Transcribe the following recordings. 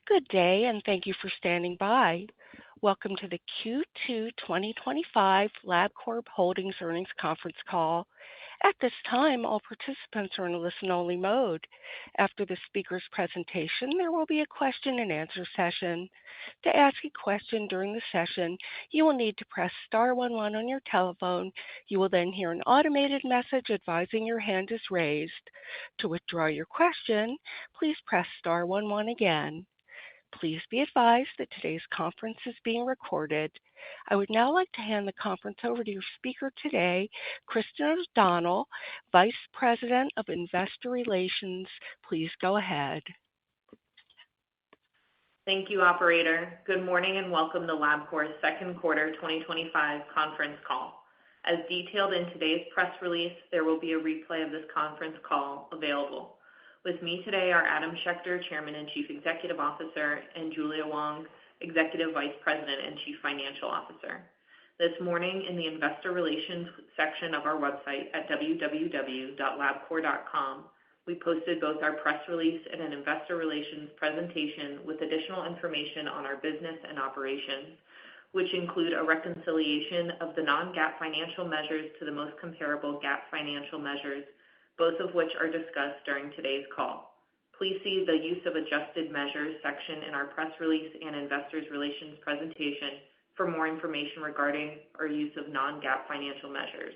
Good day, and thank you for standing by. Welcome to the Q2 2025 Labcorp Holdings Earnings Conference Call. At this time, all participants are in a listen-only mode. After the speaker's presentation, there will be a question-and-answer session. To ask a question during the session, you will need to press star 11 on your telephone. You will then hear an automated message advising your hand is raised. To withdraw your question, please press star 11 again. Please be advised that today's conference is being recorded. I would now like to hand the conference over to your speaker today, Kristen O'Donnell, Vice President of Investor Relations. Please go ahead. Thank you, Operator. Good morning and welcome to Labcorp's second quarter 2025 conference call. As detailed in today's press release, there will be a replay of this conference call available. With me today are Adam Schechter, Chairman and Chief Executive Officer, and Julia Wang, Executive Vice President and Chief Financial Officer. This morning, in the Investor Relations section of our website at www.labcorp.com, we posted both our press release and an Investor Relations presentation with additional information on our business and operations, which include a reconciliation of the non-GAAP financial measures to the most comparable GAAP financial measures, both of which are discussed during today's call. Please see the Use of Adjusted Measures section in our press release and Investor Relations presentation for more information regarding our use of non-GAAP financial measures.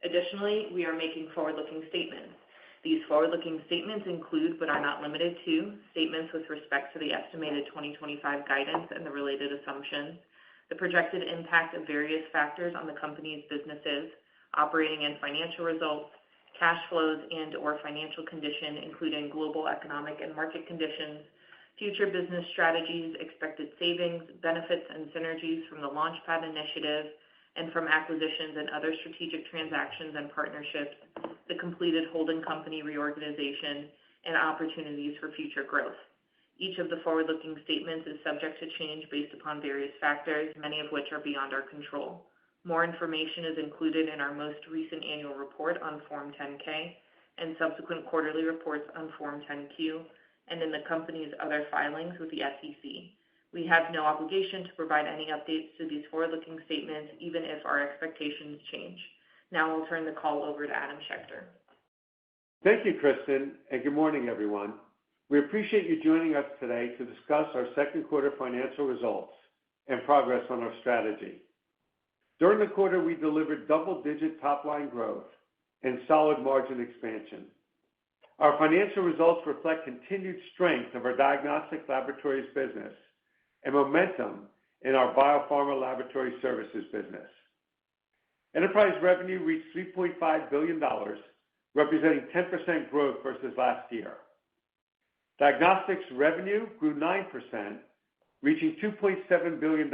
Additionally, we are making forward-looking statements. These forward-looking statements include, but are not limited to, statements with respect to the estimated 2025 guidance and the related assumptions, the projected impact of various factors on the company's businesses, operating and financial results, cash flows and/or financial condition, including global economic and market conditions, future business strategies, expected savings, benefits, and synergies from the Launchpad initiative and from acquisitions and other strategic transactions and partnerships, the completed holding company reorganization, and opportunities for future growth. Each of the forward-looking statements is subject to change based upon various factors, many of which are beyond our control. More information is included in our most recent annual report on Form 10-K and subsequent quarterly reports on Form 10-Q and in the company's other filings with the SEC. We have no obligation to provide any updates to these forward-looking statements, even if our expectations change. Now I'll turn the call over to Adam Schechter. Thank you, Kristen, and good morning, everyone. We appreciate you joining us today to discuss our second quarter financial results and progress on our strategy. During the quarter, we delivered double-digit top-line growth and solid margin expansion. Our financial results reflect continued strength of our diagnostic laboratories business and momentum in our biopharma laboratory services business. Enterprise revenue reached $3.5 billion, representing 10% growth versus last year. Diagnostics revenue grew 9%, reaching $2.7 billion,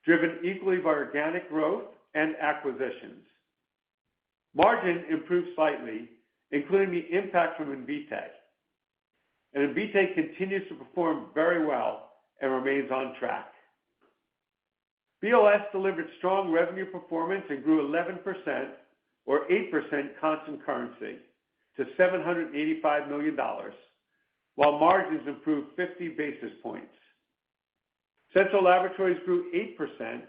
driven equally by organic growth and acquisitions. Margin improved slightly, including the impact from Invitae. And Invitae continues to perform very well and remains on track. BLS delivered strong revenue performance and grew 11%, or 8% constant currency, to $785 million, while margins improved 50 basis points. Central Laboratories grew 8%,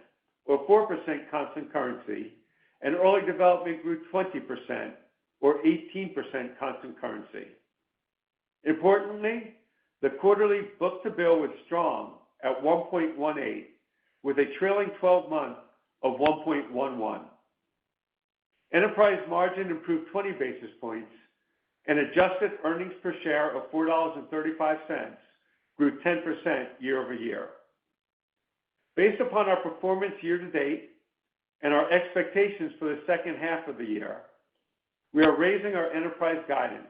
or 4% constant currency, and Early Development grew 20%, or 18% constant currency. Importantly, the quarterly book-to-bill was strong at 1.18, with a trailing 12-month of 1.11. Enterprise margin improved 20 basis points, and adjusted earnings per share of $4.35 grew 10% year over year. Based upon our performance year to date and our expectations for the second half of the year, we are raising our enterprise guidance.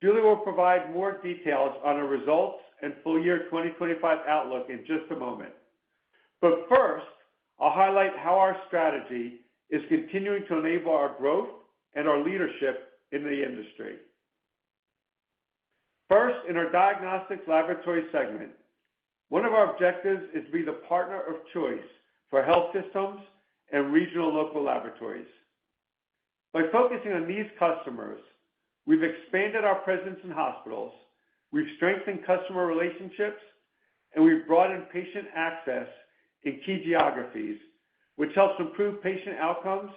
Julia will provide more details on our results and full year 2025 outlook in just a moment. But first, I'll highlight how our strategy is continuing to enable our growth and our leadership in the industry. First, in our diagnostics laboratory segment, one of our objectives is to be the partner of choice for health systems and regional local laboratories. By focusing on these customers, we've expanded our presence in hospitals, we've strengthened customer relationships, and we've broadened patient access in key geographies, which helps improve patient outcomes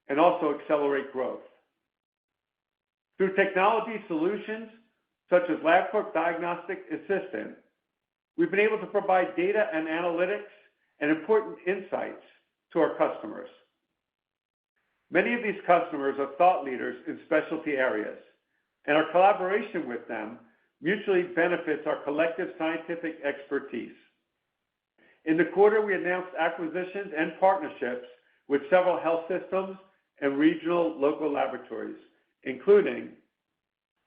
and also accelerate growth. Through technology solutions such as Labcorp Diagnostic Assistant, we've been able to provide data and analytics and important insights to our customers. Many of these customers are thought leaders in specialty areas, and our collaboration with them mutually benefits our collective scientific expertise. In the quarter, we announced acquisitions and partnerships with several health systems and regional local laboratories, including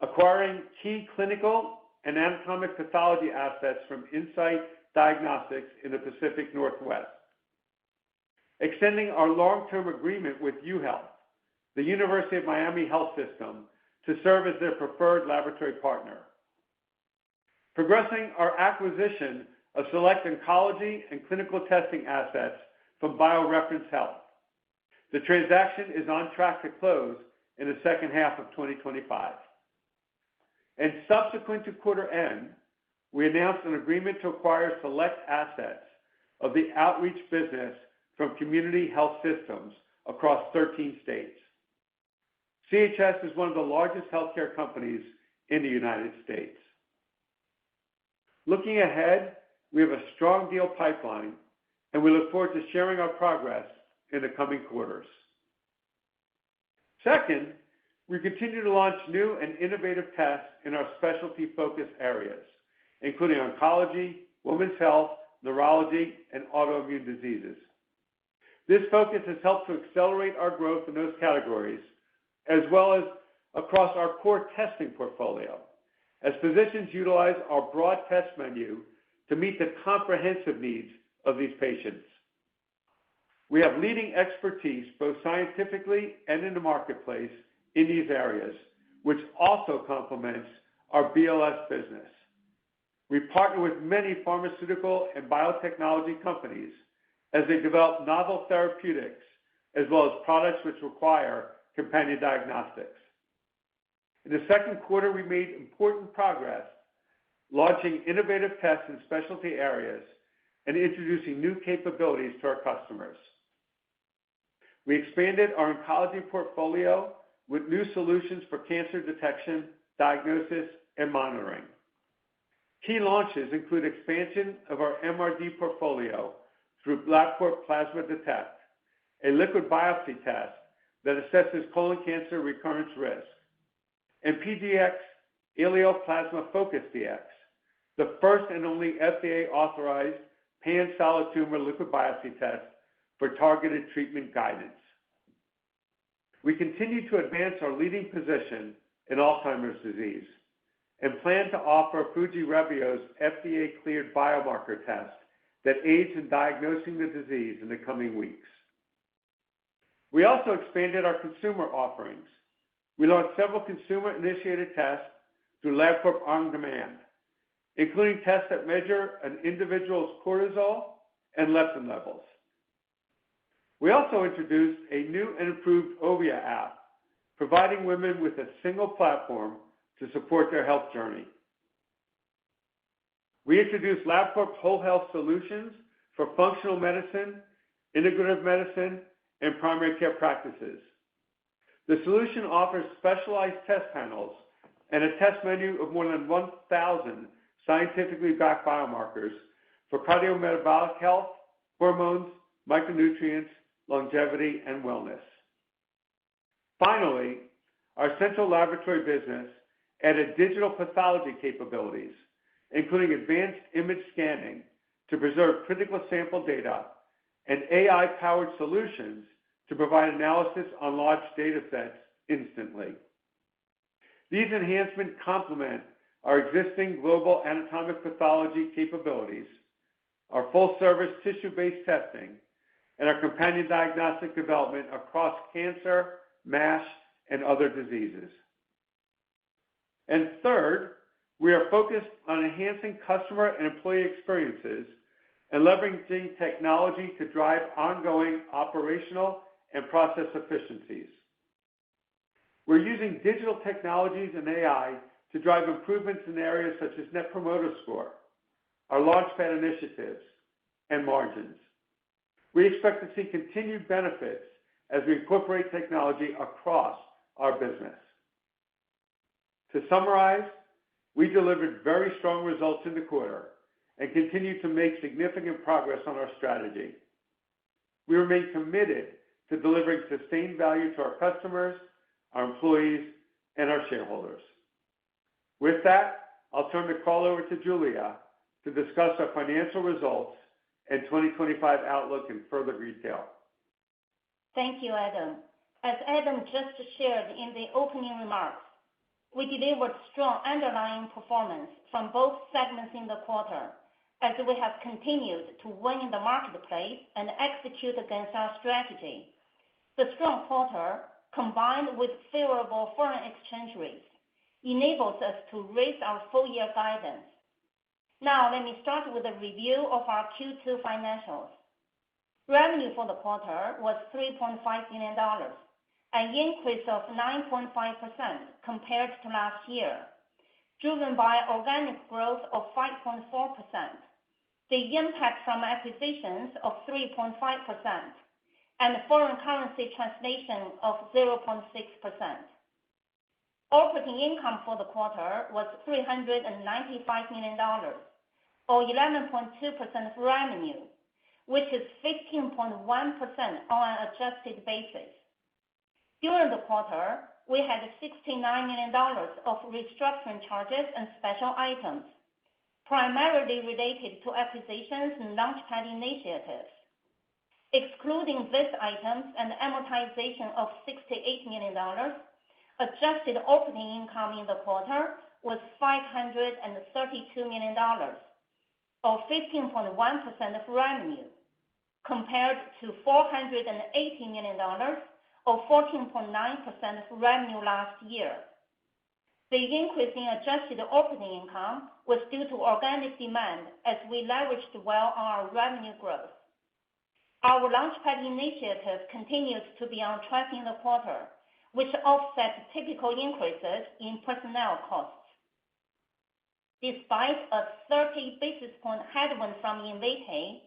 acquiring key clinical and anatomic pathology assets from Insight Diagnostics in the Pacific Northwest, extending our long-term agreement with UHealth, the University of Miami Health System, to serve as their preferred laboratory partner, progressing our acquisition of select oncology and clinical testing assets from BioReference Health. The transaction is on track to close in the second half of 2025. And subsequent to quarter end, we announced an agreement to acquire select assets of the outreach business from Community Health Systems across 13 states. CHS is one of the largest healthcare companies in the United States. Looking ahead, we have a strong deal pipeline, and we look forward to sharing our progress in the coming quarters. Second, we continue to launch new and innovative tests in our specialty focus areas, including oncology, women's health, neurology, and autoimmune diseases. This focus has helped to accelerate our growth in those categories, as well as across our core testing portfolio, as physicians utilize our broad test menu to meet the comprehensive needs of these patients. We have leading expertise both scientifically and in the marketplace in these areas, which also complements our BLS business. We partner with many pharmaceutical and biotechnology companies as they develop novel therapeutics, as well as products which require companion diagnostics. In the second quarter, we made important progress launching innovative tests in specialty areas and introducing new capabilities to our customers. We expanded our oncology portfolio with new solutions for cancer detection, diagnosis, and monitoring. Key launches include expansion of our MRD portfolio through Labcorp Plasma Detect, a liquid biopsy test that assesses colon cancer recurrence risk, and PDX Ilioplasma Focus DX, the first and only FDA-authorized pan-solid tumor liquid biopsy test for targeted treatment guidance. We continue to advance our leading position in Alzheimer's disease and plan to offer Fujirebio's FDA-cleared biomarker test that aids in diagnosing the disease in the coming weeks. We also expanded our consumer offerings. We launched several consumer-initiated tests through Labcorp On Demand, including tests that measure an individual's cortisol and leptin levels. We also introduced a new and improved Ovia app, providing women with a single platform to support their health journey. We introduced Labcorp Whole Health Solutions for functional medicine, integrative medicine, and primary care practices. The solution offers specialized test panels and a test menu of more than 1,000 scientifically backed biomarkers for cardiometabolic health, hormones, micronutrients, longevity, and wellness. Finally, our central laboratory business added digital pathology capabilities, including advanced image scanning to preserve critical sample data and AI-powered solutions to provide analysis on large data sets instantly. These enhancements complement our existing global anatomic pathology capabilities, our full-service tissue-based testing, and our companion diagnostic development across cancer, MASH, and other diseases. And third, we are focused on enhancing customer and employee experiences and leveraging technology to drive ongoing operational and process efficiencies. We're using digital technologies and AI to drive improvements in areas such as Net Promoter Score, our LaunchPad initiatives, and margins. We expect to see continued benefits as we incorporate technology across our business. To summarize, we delivered very strong results in the quarter and continue to make significant progress on our strategy. We remain committed to delivering sustained value to our customers, our employees, and our shareholders. With that, I'll turn the call over to Julia to discuss our financial results and 2025 outlook in further detail. Thank you, Adam. As Adam just shared in the opening remarks, we delivered strong underlying performance from both segments in the quarter, as we have continued to win in the marketplace and execute against our strategy. The strong quarter, combined with favorable foreign exchange rates, enables us to raise our full-year guidance. Now, let me start with a review of our Q2 financials. Revenue for the quarter was $3.5 billion, an increase of 9.5% compared to last year, driven by organic growth of 5.4%, the impact from acquisitions of 3.5%, and foreign currency translation of 0.6%. Operating income for the quarter was $395 million, or 11.2% of revenue, which is 15.1% on an adjusted basis. During the quarter, we had $69 million of restructuring charges and special items, primarily related to acquisitions and LaunchPad initiatives. Excluding these items and amortization of $68 million, adjusted operating income in the quarter was $532 million, or 15.1% of revenue, compared to $480 million, or 14.9% of revenue last year. The increase in adjusted operating income was due to organic demand as we leveraged well on our revenue growth. Our LaunchPad initiative continues to be on track in the quarter, which offset typical increases in personnel costs. Despite a 30 basis point headwind from Invitae,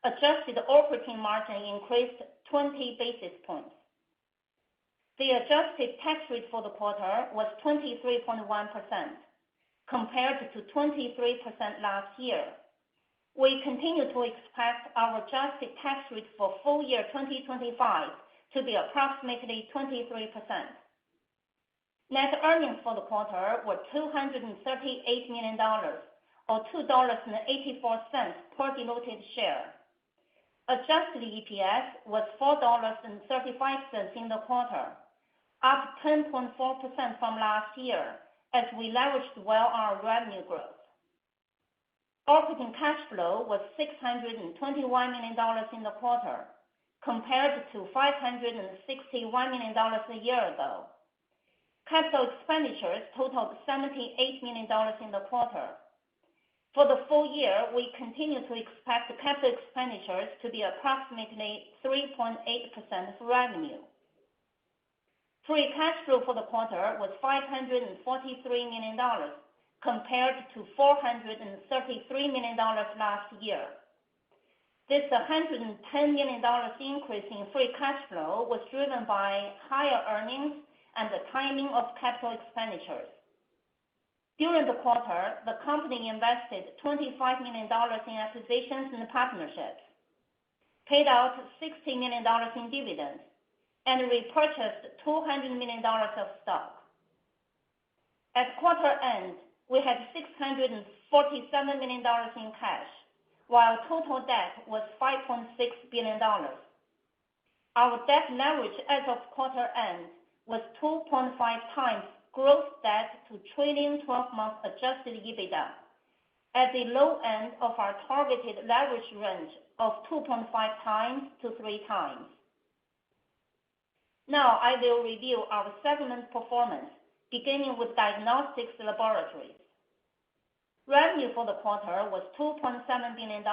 adjusted operating margin increased 20 basis points. The adjusted tax rate for the quarter was 23.1%, compared to 23% last year. We continue to expect our adjusted tax rate for full year 2025 to be approximately 23%. Net earnings for the quarter were $238 million, or $2.84 per diluted share. Adjusted EPS was $4.35 in the quarter, up 10.4% from last year, as we leveraged well our revenue growth. Operating cash flow was $621 million in the quarter, compared to $561 million a year ago. Capital expenditures totaled $78 million in the quarter. For the full year, we continue to expect capital expenditures to be approximately 3.8% of revenue. Free cash flow for the quarter was $543 million, compared to $433 million last year. This $110 million increase in free cash flow was driven by higher earnings and the timing of capital expenditures. During the quarter, the company invested $25 million in acquisitions and partnerships, paid out $60 million in dividends, and repurchased $200 million of stock. At quarter end, we had $647 million in cash, while total debt was $5.6 billion. Our debt leverage as of quarter end was 2.5 times gross debt to trailing 12-month adjusted EBITDA, at the low end of our targeted leverage range of 2.5 times to 3 times. Now, I will review our segment performance, beginning with Diagnostics Laboratories. Revenue for the quarter was $2.7 billion,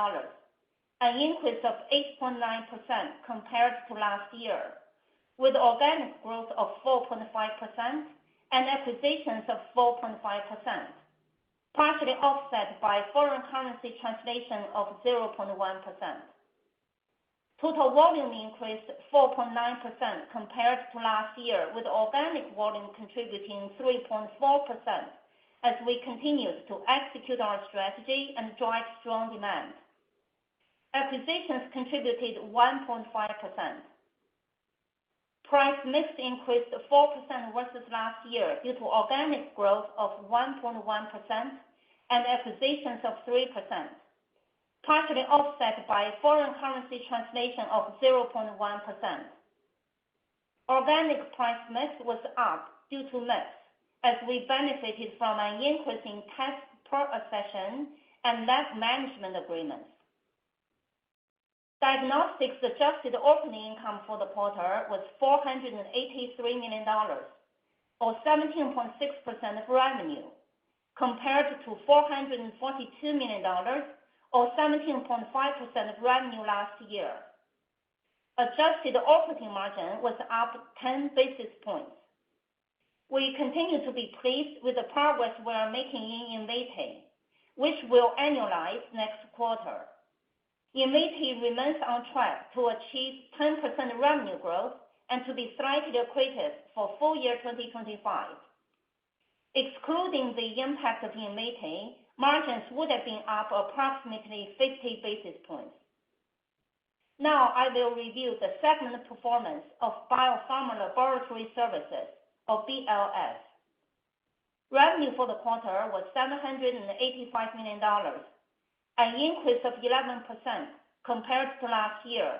an increase of 8.9% compared to last year, with organic growth of 4.5% and acquisitions of 4.5%, partially offset by foreign currency translation of 0.1%. Total volume increased 4.9% compared to last year, with organic volume contributing 3.4% as we continued to execute our strategy and drive strong demand. Acquisitions contributed 1.5%. Price mix increased 4% versus last year due to organic growth of 1.1% and acquisitions of 3%, partially offset by foreign currency translation of 0.1%. Organic price mix was up due to mix, as we benefited from an increase in tests per accession and lab management agreements. Diagnostics adjusted operating income for the quarter was $483 million, or 17.6% of revenue, compared to $442 million, or 17.5% of revenue last year. Adjusted operating margin was up 10 basis points. We continue to be pleased with the progress we are making in Invitae, which will annualize next quarter. Invitae remains on track to achieve 10% revenue growth and to be slightly accretive for full year 2025. Excluding the impact of Invitae, margins would have been up approximately 50 basis points. Now I will review the segment performance of Biopharma Laboratory Services, or BLS. Revenue for the quarter was $785 million, an increase of 11% compared to last year,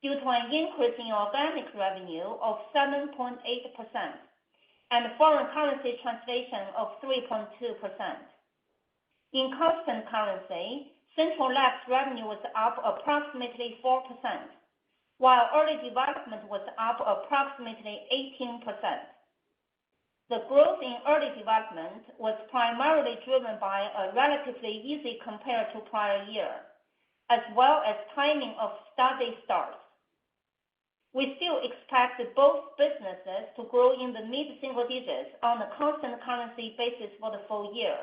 due to an increase in organic revenue of 7.8% and foreign currency translation of 3.2%. In constant currency, Central Labs revenue was up approximately 4%, while early development was up approximately 18%. The growth in early development was primarily driven by a relatively easy compare to prior year, as well as timing of study starts. We still expect both businesses to grow in the mid-single digits on a constant currency basis for the full year,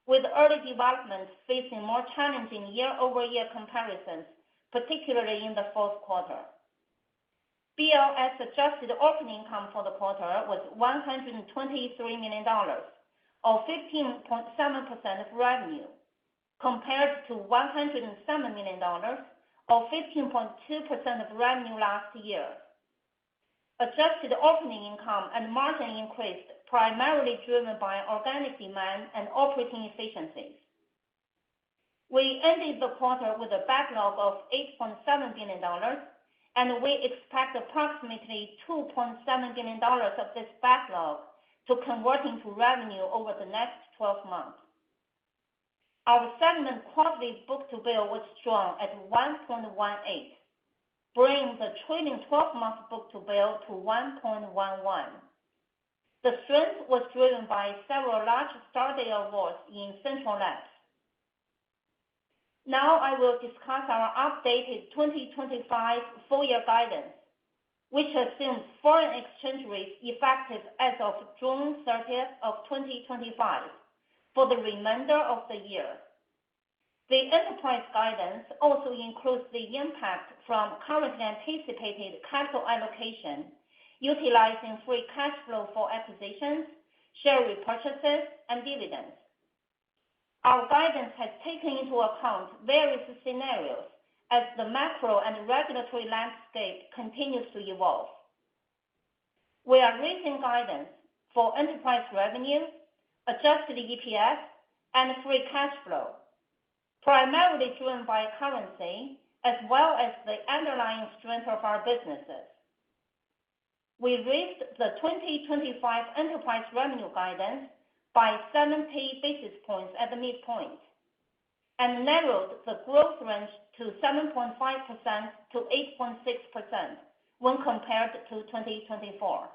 with early development facing more challenging year-over-year comparisons, particularly in the fourth quarter. BLS adjusted operating income for the quarter was $123 million, or 15.7% of revenue, compared to $107 million, or 15.2% of revenue last year. Adjusted operating income and margin increased, primarily driven by organic demand and operating efficiencies. We ended the quarter with a backlog of $8.7 billion, and we expect approximately $2.7 billion of this backlog to convert into revenue over the next 12 months. Our segment quarterly book-to-bill was strong at 1.18, bringing the trailing 12-month book-to-bill to 1.11. The strength was driven by several large study awards in Central Labs. Now I will discuss our updated 2025 full-year guidance, which assumes foreign exchange rates effective as of June 30th of 2025 for the remainder of the year. The enterprise guidance also includes the impact from currently anticipated capital allocation, utilizing free cash flow for acquisitions, share repurchases, and dividends. Our guidance has taken into account various scenarios as the macro and regulatory landscape continues to evolve. We are raising guidance for enterprise revenue, adjusted EPS, and free cash flow, primarily driven by currency as well as the underlying strength of our businesses. We raised the 2025 enterprise revenue guidance by 70 basis points at the midpoint, and narrowed the growth range to 7.5% to 8.6% when compared to 2024.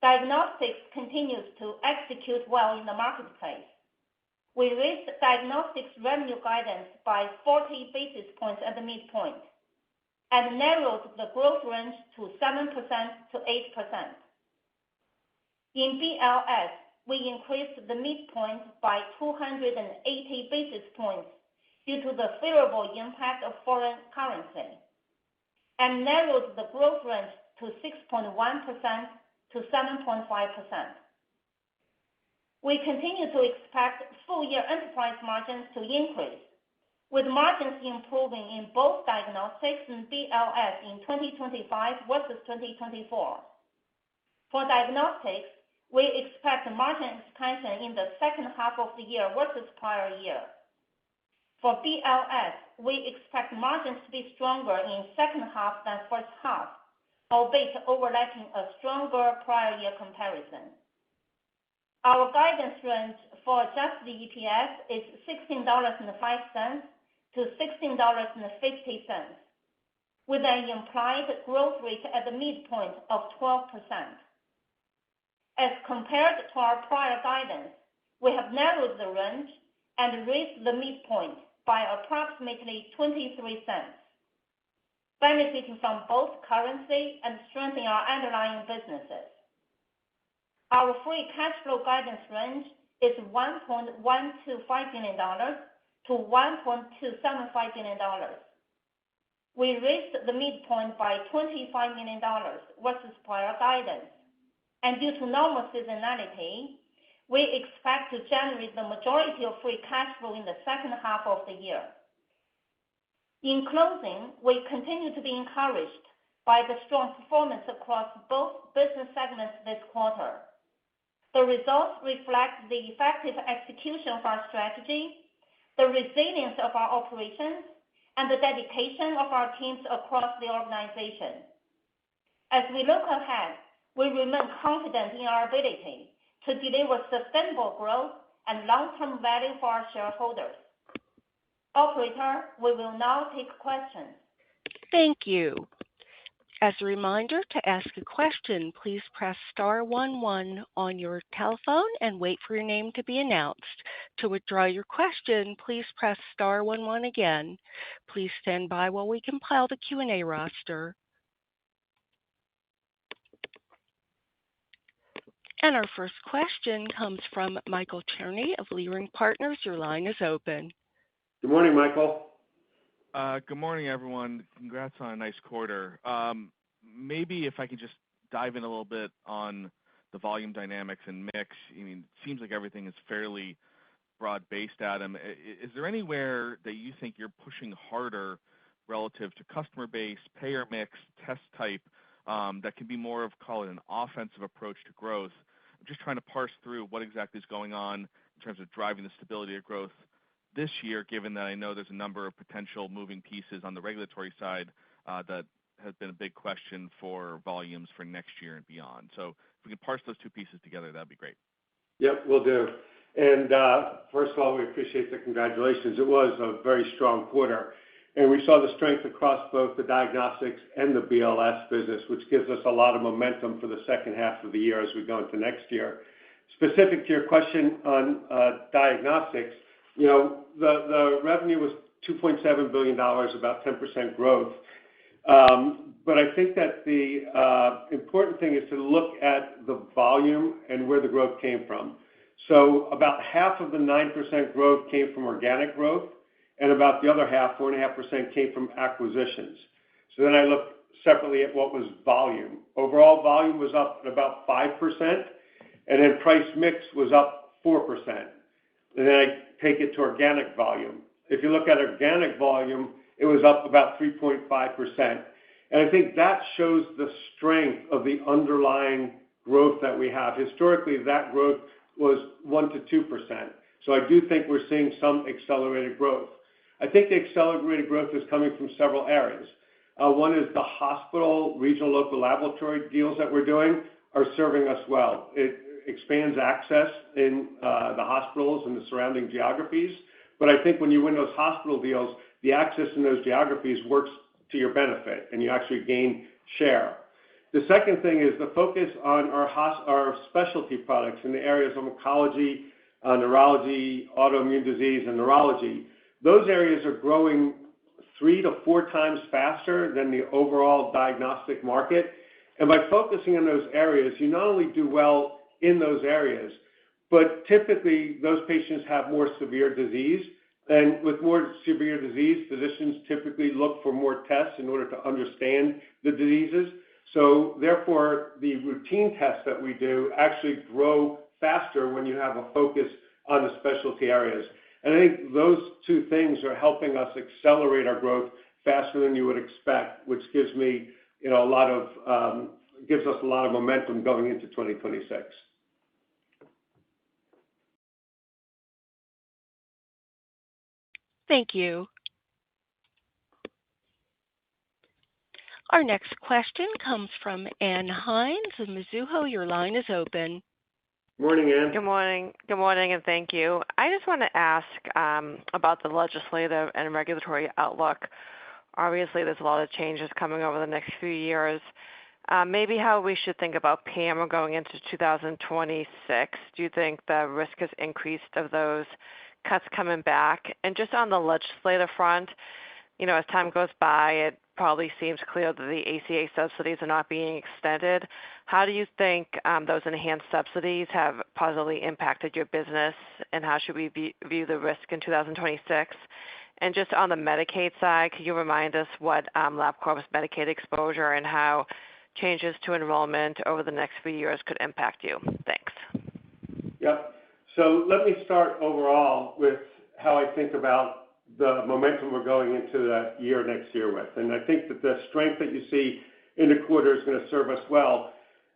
Diagnostics continues to execute well in the marketplace. We raised diagnostics revenue guidance by 40 basis points at the midpoint, and narrowed the growth range to 7% to 8%. In BLS, we increased the midpoint by 280 basis points due to the favorable impact of foreign currency, and narrowed the growth range to 6.1% to 7.5%. We continue to expect full-year enterprise margins to increase, with margins improving in both diagnostics and BLS in 2025 versus 2024. For diagnostics, we expect margin expansion in the second half of the year versus prior year. For BLS, we expect margins to be stronger in second half than first half, albeit overlapping a stronger prior year comparison. Our guidance range for adjusted EPS is $16.05 to $16.50, with an implied growth rate at the midpoint of 12%. As compared to our prior guidance, we have narrowed the range and raised the midpoint by approximately 23 cents, benefiting from both currency and strengthening our underlying businesses. Our free cash flow guidance range is $1.125 billion to $1.275 billion. We raised the midpoint by $25 million versus prior guidance, and due to normal seasonality, we expect to generate the majority of free cash flow in the second half of the year. In closing, we continue to be encouraged by the strong performance across both business segments this quarter. The results reflect the effective execution of our strategy, the resilience of our operations, and the dedication of our teams across the organization. As we look ahead, we remain confident in our ability to deliver sustainable growth and long-term value for our shareholders. Operator, we will now take questions. Thank you. As a reminder, to ask a question, please press star 11 on your telephone and wait for your name to be announced. To withdraw your question, please press star 11 again. Please stand by while we compile the Q&A roster. And our first question comes from Michael Cherny of Leerink Partners. Your line is open. Good morning, Michael. Good morning, everyone. Congrats on a nice quarter. Maybe if I could just dive in a little bit on the volume dynamics and mix. I mean, it seems like everything is fairly broad-based, Adam. Is there anywhere that you think you're pushing harder relative to customer base, payer mix, test type, that can be more of, call it, an offensive approach to growth? I'm just trying to parse through what exactly is going on in terms of driving the stability of growth this year, given that I know there's a number of potential moving pieces on the regulatory side that has been a big question for volumes for next year and beyond. So if we can parse those two pieces together, that'd be great. Yep, we'll do. And first of all, we appreciate the congratulations. It was a very strong quarter. And we saw the strength across both the diagnostics and the BLS business, which gives us a lot of momentum for the second half of the year as we go into next year. Specific to your question on diagnostics, you know, the revenue was $2.7 billion, about 10% growth. But I think that the important thing is to look at the volume and where the growth came from. So about half of the 9% growth came from organic growth, and about the other half, 4.5%, came from acquisitions. So then I looked separately at what was volume. Overall volume was up about 5%, and then price mix was up 4%. And then I take it to organic volume. If you look at organic volume, it was up about 3.5%. And I think that shows the strength of the underlying growth that we have. Historically, that growth was 1% to 2%. So I do think we're seeing some accelerated growth. I think the accelerated growth is coming from several areas. One is the hospital, regional, local laboratory deals that we're doing are serving us well. It expands access in the hospitals and the surrounding geographies. But I think when you win those hospital deals, the access in those geographies works to your benefit, and you actually gain share. The second thing is the focus on our specialty products in the areas of oncology, neurology, autoimmune disease, and neurology. Those areas are growing 3 to 4 times faster than the overall diagnostic market. And by focusing on those areas, you not only do well in those areas. But typically, those patients have more severe disease. And with more severe disease, physicians typically look for more tests in order to understand the diseases. So therefore, the routine tests that we do actually grow faster when you have a focus on the specialty areas. And I think those two things are helping us accelerate our growth faster than you would expect, which gives me, gives us a lot of momentum going into 2026. Thank you. Our next question comes from Ann Hynes of Mizuho. Your line is open. Morning, Ann. Good morning, and thank you. I just want to ask about the legislative and regulatory outlook. Obviously, there's a lot of changes coming over the next few years. Maybe how we should think about PAMA going into 2026. Do you think the risk has increased of those cuts coming back? And just on the legislative front, as time goes by, it probably seems clear that the ACA subsidies are not being extended. How do you think those enhanced subsidies have positively impacted your business, and how should we view the risk in 2026? And just on the Medicaid side, could you remind us what LabCorp's Medicaid exposure and how changes to enrollment over the next few years could impact you? Thanks. Yep. So let me start overall with how I think about the momentum we're going into the year next year with. And I think that the strength that you see in the quarter is going to serve us well.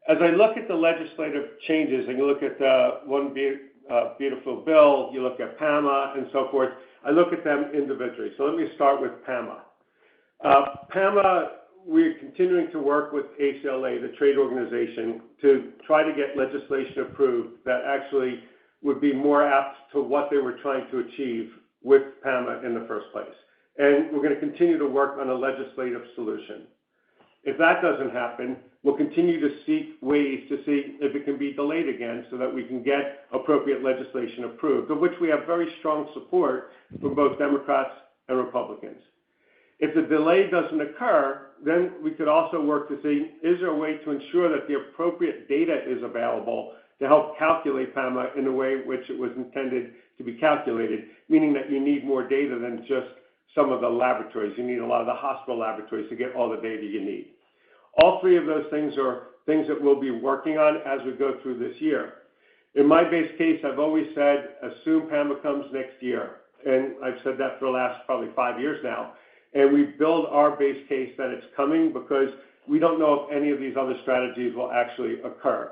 As I look at the legislative changes, and you look at the One Beautiful Bill, you look at PAMA and so forth, I look at them individually. So let me start with PAMA. PAMA, we're continuing to work with ACLA, the trade organization, to try to get legislation approved that actually would be more apt to what they were trying to achieve with PAMA in the first place. And we're going to continue to work on a legislative solution. If that doesn't happen, we'll continue to seek ways to see if it can be delayed again so that we can get appropriate legislation approved, of which we have very strong support from both Democrats and Republicans. If the delay doesn't occur, then we could also work to see, is there a way to ensure that the appropriate data is available to help calculate PAMA in the way in which it was intended to be calculated, meaning that you need more data than just some of the laboratories. You need a lot of the hospital laboratories to get all the data you need. All three of those things are things that we'll be working on as we go through this year. In my base case, I've always said, assume PAMA comes next year. And I've said that for the last probably 5 years now. And we build our base case that it's coming because we don't know if any of these other strategies will actually occur.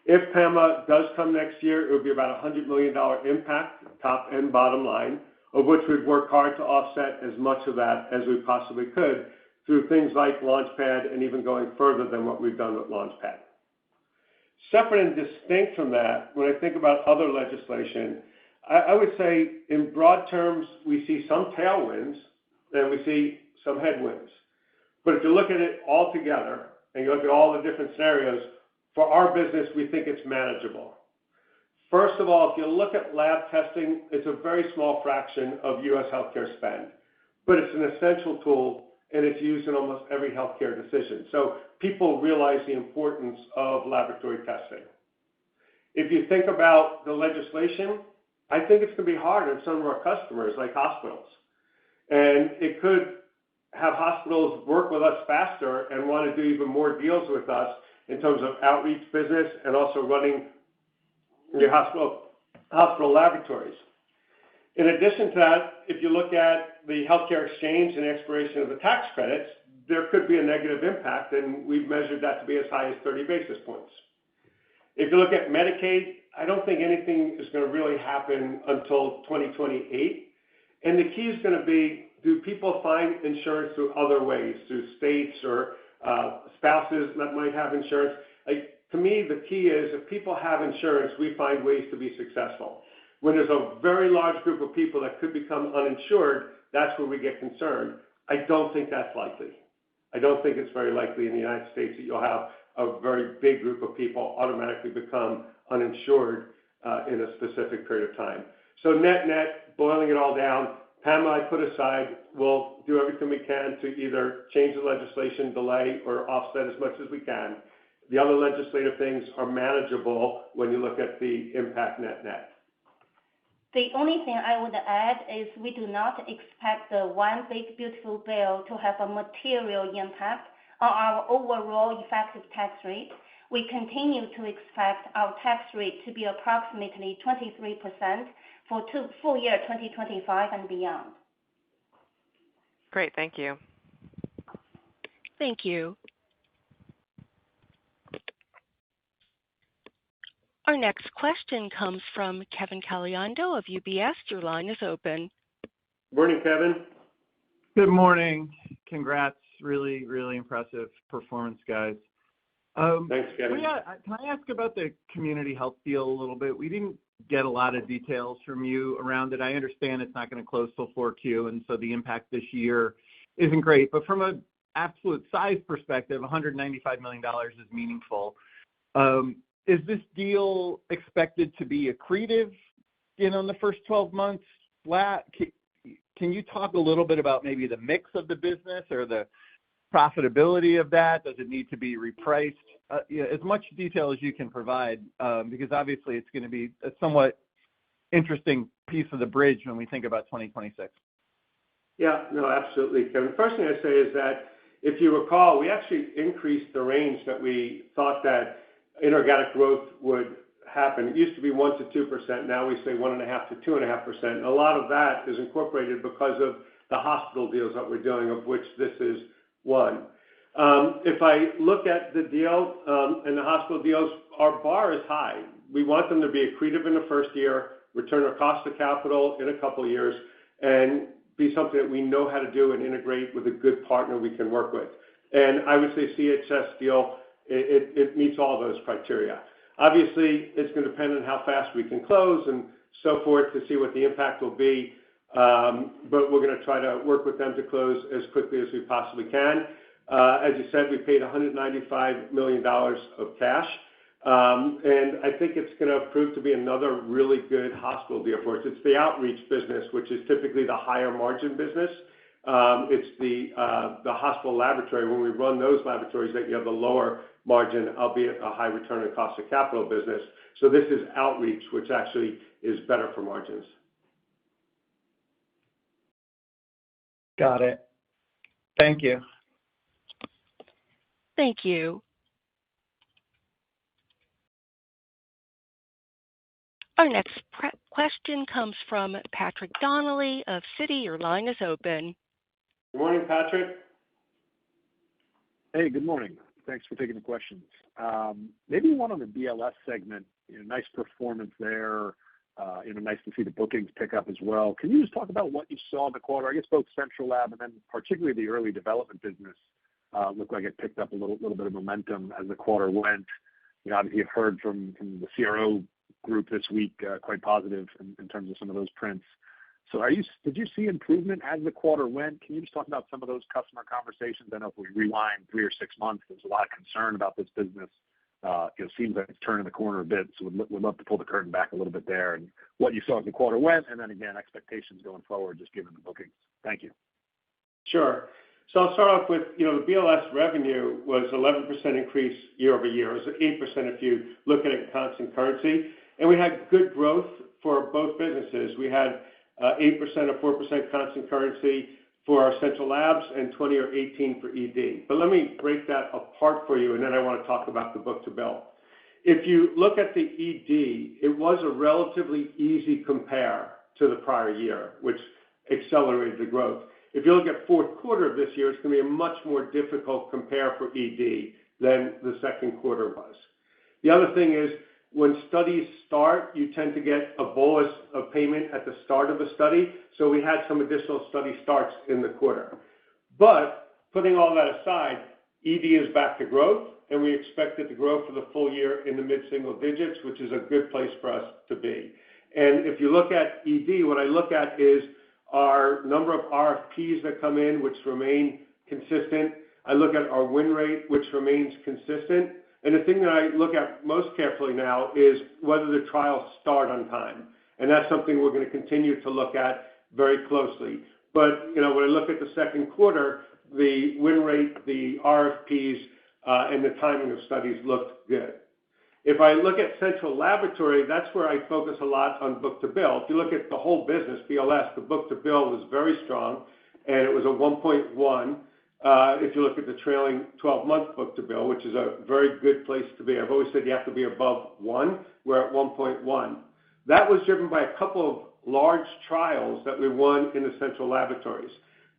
If PAMA does come next year, it would be about a $100 million impact, top and bottom line, of which we'd work hard to offset as much of that as we possibly could through things like Launchpad and even going further than what we've done with Launchpad. Separate and distinct from that, when I think about other legislation, I would say in broad terms, we see some tailwinds and we see some headwinds. But if you look at it all together and you look at all the different scenarios, for our business, we think it's manageable. First of all, if you look at lab testing, it's a very small fraction of U.S. healthcare spend, but it's an essential tool and it's used in almost every healthcare decision. So people realize the importance of laboratory testing. If you think about the legislation, I think it's going to be hard on some of our customers, like hospitals. And it could have hospitals work with us faster and want to do even more deals with us in terms of outreach business and also running your hospital laboratories. In addition to that, if you look at the healthcare exchange and expiration of the tax credits, there could be a negative impact, and we've measured that to be as high as 30 basis points. If you look at Medicaid, I don't think anything is going to really happen until 2028. And the key is going to be, do people find insurance through other ways, through states or spouses that might have insurance? To me, the key is if people have insurance, we find ways to be successful. When there's a very large group of people that could become uninsured, that's where we get concerned. I don't think that's likely. I don't think it's very likely in the United States that you'll have a very big group of people automatically become uninsured in a specific period of time. So net, boiling it all down, PAMA I put aside. We'll do everything we can to either change the legislation, delay, or offset as much as we can. the other legislative things are manageable when you look at the impact net-net. The only thing I would add is we do not expect the One Big Beautiful Bill to have a material impact on our overall effective tax rate. We continue to expect our tax rate to be approximately 23% for full year 2025 and beyond. Great, thank you. Thank you. Our next question comes from Kevin Caliendo of UBS. Your line is open. Morning, Kevin. Good morning. Congrats. Really, really impressive performance, guys. Thanks, Kevin. Can I ask about the community health deal a little bit? We didn't get a lot of details from you around it. I understand it's not going to close till 4Q, and so the impact this year isn't great. But from an absolute size perspective, $195 million is meaningful. Is this deal expected to be accretive in the first 12 months? Can you talk a little bit about maybe the mix of the business or the profitability of that? Does it need to be repriced? As much detail as you can provide, because obviously it's going to be a somewhat interesting piece of the bridge when we think about 2026. Yeah, no, absolutely, Kevin. First thing I say is that if you recall, we actually increased the range that we thought that inorganic growth would happen. It used to be 1% to 2%. Now we say 1.5% to 2.5%. A lot of that is incorporated because of the hospital deals that we're doing, of which this is one. If I look at the deal and the hospital deals, our bar is high. We want them to be accretive in the first year, return our cost of capital in a couple of years, and be something that we know how to do and integrate with a good partner we can work with. And I would say CHS deal, it meets all those criteria. Obviously, it's going to depend on how fast we can close and so forth to see what the impact will be. But we're going to try to work with them to close as quickly as we possibly can. As you said, we paid $195 million of cash. And I think it's going to prove to be another really good hospital deal for us. It's the outreach business, which is typically the higher margin business. It's the hospital laboratory. When we run those laboratories, that you have the lower margin, albeit a high return on cost of capital business. So this is outreach, which actually is better for margins. Got it. Thank you. Thank you. Our next question comes from Patrick Donnelly of Citi. Your line is open. Good morning, Patrick. Hey, good morning. Thanks for taking the questions. Maybe one on the BLS segment. Nice performance there. Nice to see the bookings pick up as well. Can you just talk about what you saw in the quarter? I guess both Central Lab and then particularly the early development business looked like it picked up a little bit of momentum as the quarter went. Obviously, you've heard from the CRO group this week, quite positive in terms of some of those prints. So did you see improvement as the quarter went? Can you just talk about some of those customer conversations? I know if we rewind 3 or 6 months, there's a lot of concern about this business. It seems like it's turning the corner a bit, so we'd love to pull the curtain back a little bit there and what you saw as the quarter went, and then again, expectations going forward, just given the bookings. Thank you. Sure. So I'll start off with, the BLS revenue was 11% increase year over year. It was 8% if you look at it in constant currency. And we had good growth for both businesses. We had 8% or 4% constant currency for our Central Labs and 20 or 18 for ED. But let me break that apart for you, and then I want to talk about the book-to-bill. If you look at the ED, it was a relatively easy compare to the prior year, which accelerated the growth. If you look at fourth quarter of this year, it's going to be a much more difficult compare for ED than the second quarter was. The other thing is, when studies start, you tend to get a bolus of payment at the start of the study. So we had some additional study starts in the quarter. But putting all that aside, ED is back to growth, and we expect it to grow for the full year in the mid-single digits, which is a good place for us to be. And if you look at ED, what I look at is our number of RFPs that come in, which remain consistent. I look at our win rate, which remains consistent. And the thing that I look at most carefully now is whether the trials start on time. And that's something we're going to continue to look at very closely. But, when I look at the second quarter, the win rate, the RFPs, and the timing of studies looked good. If I look at central laboratory, that's where I focus a lot on book-to-bill. If you look at the whole business, BLS, the book-to-bill was very strong, and it was a 1.1. If you look at the trailing 12-month book-to-bill, which is a very good place to be. I've always said you have to be above 1. We're at 1.1. That was driven by a couple of large trials that we won in the central laboratories.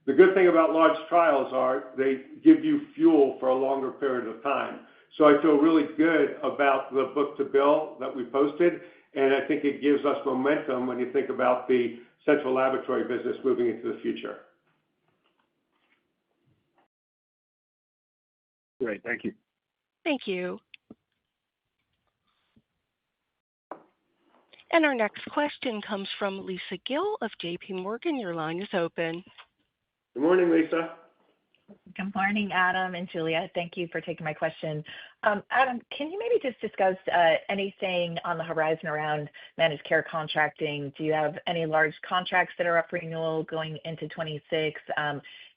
The good thing about large trials are they give you fuel for a longer period of time. So I feel really good about the book-to-bill that we posted, and I think it gives us momentum when you think about the central laboratory business moving into the future. Great. Thank you. Thank you. And our next question comes from Lisa Gill of J.P. Morgan. Your line is open. Good morning, Lisa. Good morning, Adam and Julia. Thank you for taking my question. Adam, can you maybe just discuss anything on the horizon around managed care contracting? Do you have any large contracts that are up for renewal going into 26?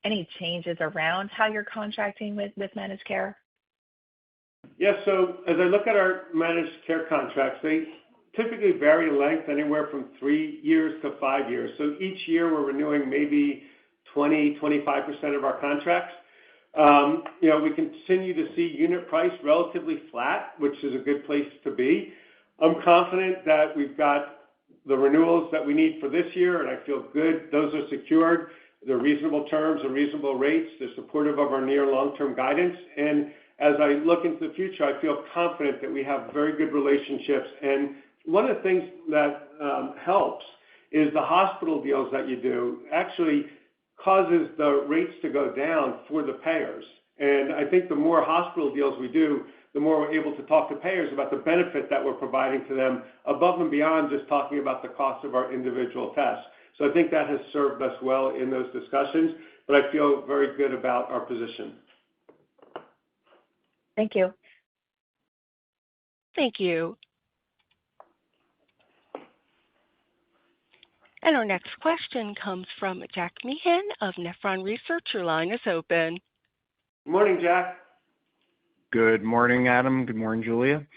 Any changes around how you're contracting with managed care? Yes, so as I look at our managed care contracts, they typically vary in length anywhere from 3 years to 5 years. So each year we're renewing maybe 20-25% of our contracts. We continue to see unit price relatively flat, which is a good place to be. I'm confident that we've got the renewals that we need for this year, and I feel good. Those are secured. They're reasonable terms and reasonable rates. They're supportive of our near long-term guidance. And as I look into the future, I feel confident that we have very good relationships. And one of the things that helps is the hospital deals that you do actually causes the rates to go down for the payers. And I think the more hospital deals we do, the more we're able to talk to payers about the benefit that we're providing to them above and beyond just talking about the cost of our individual tests. So I think that has served us well in those discussions, but I feel very good about our position. Thank you. Thank you. And our next question comes from Jack Meehan of Nephron Research. Your line is open. Good morning, Jack. Good morning, Adam. Good morning, Julia.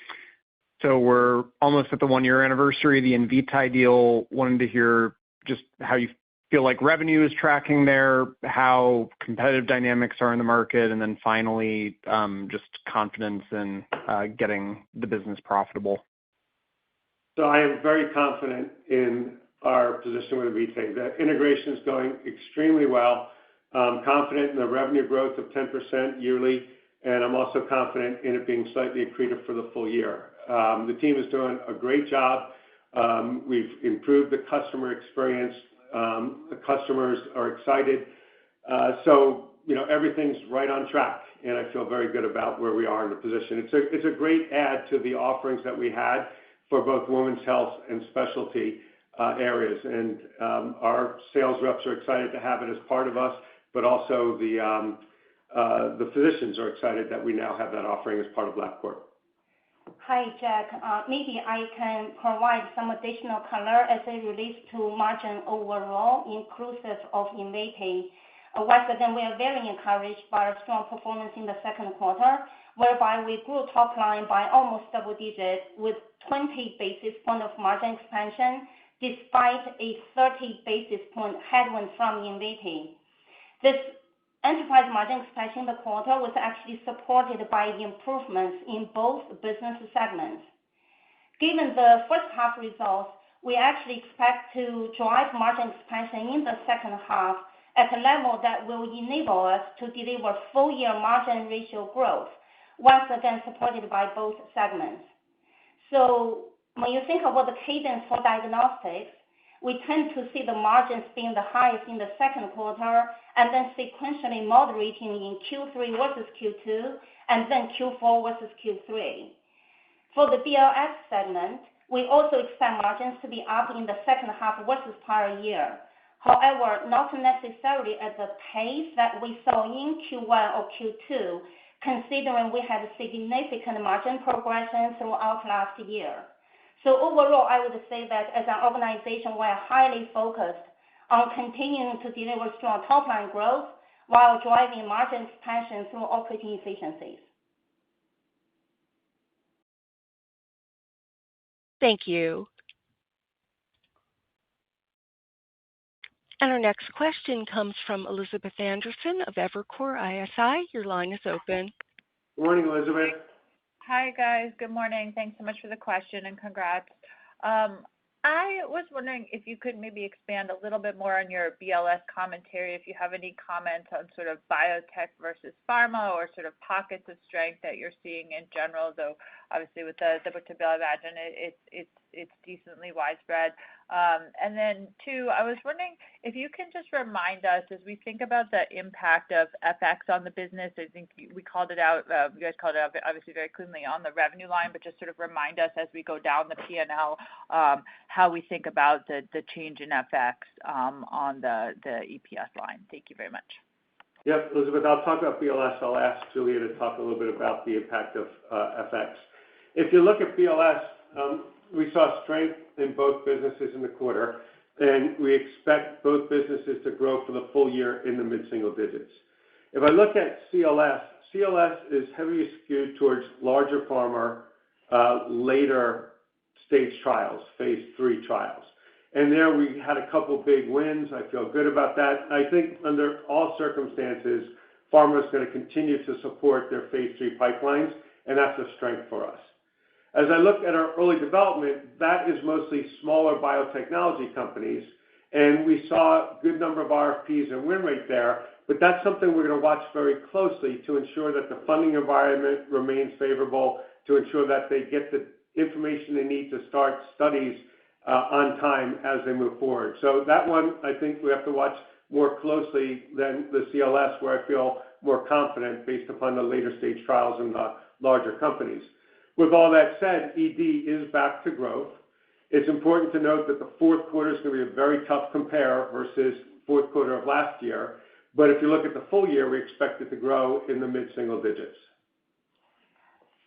So we're almost at the 1-year anniversary of the Invitae deal. Wanted to hear just how you feel like revenue is tracking there, how competitive dynamics are in the market, and then finally, just confidence in getting the business profitable. So I am very confident in our position with Invitae. The integration is going extremely well. I'm confident in the revenue growth of 10% yearly, and I'm also confident in it being slightly accretive for the full year. The team is doing a great job. We've improved the customer experience. The customers are excited. So everything's right on track, and I feel very good about where we are in the position. It's a great add to the offerings that we had for both women's health and specialty areas. And our sales reps are excited to have it as part of us, but also the physicians are excited that we now have that offering as part of LabCorp. Hi, Jack. Maybe I can provide some additional color as it relates to margin overall, inclusive of Invitae. Once again, we are very encouraged by our strong performance in the second quarter, whereby we grew top line by almost double digits with 20 basis points of margin expansion, despite a 30 basis point headwind from Invitae. This enterprise margin expansion in the quarter was actually supported by the improvements in both business segments. Given the first half results, we actually expect to drive margin expansion in the second half at a level that will enable us to deliver full-year margin ratio growth, once again supported by both segments. So when you think about the cadence for diagnostics, we tend to see the margins being the highest in the second quarter and then sequentially moderating in Q3 versus Q2 and then Q4 versus Q3. For the BLS segment, we also expect margins to be up in the second half versus prior year. However, not necessarily at the pace that we saw in Q1 or Q2, considering we had significant margin progression throughout last year. So overall, I would say that as an organization, we're highly focused on continuing to deliver strong top-line growth while driving margin expansion through operating efficiencies. Thank you. And our next question comes from Elizabeth Anderson of Evercore ISI. Your line is open. Good morning, Elizabeth. Hi, guys. Good morning. Thanks so much for the question and congrats. I was wondering if you could maybe expand a little bit more on your BLS commentary, if you have any comments on sort of biotech versus pharma or sort of pockets of strength that you're seeing in general, though obviously with the book-to-bill, I imagine it's decently widespread. And then two, I was wondering if you can just remind us as we think about the impact of FX on the business. I think we called it out, you guys called it out obviously very cleanly on the revenue line, but just sort of remind us as we go down the P&L how we think about the change in FX on the EPS line. Thank you very much. Yep, Elizabeth, I'll talk about BLS. I'll ask Julia to talk a little bit about the impact of FX. If you look at BLS, we saw strength in both businesses in the quarter, and we expect both businesses to grow for the full year in the mid-single digits. If I look at CLS, CLS is heavily skewed towards larger pharma, later stage trials, phase 3 trials. And there we had a couple big wins. I feel good about that. I think under all circumstances, pharma is going to continue to support their phase 3 pipelines, and that's a strength for us. As I look at our early development, that is mostly smaller biotechnology companies, and we saw a good number of RFPs and win rate there, but that's something we're going to watch very closely to ensure that the funding environment remains favorable, to ensure that they get the information they need to start studies on time as they move forward. So that one, I think we have to watch more closely than the CLS, where I feel more confident based upon the later stage trials in the larger companies. With all that said, ED is back to growth. It's important to note that the fourth quarter is going to be a very tough compare versus fourth quarter of last year. But if you look at the full year, we expect it to grow in the mid-single digits.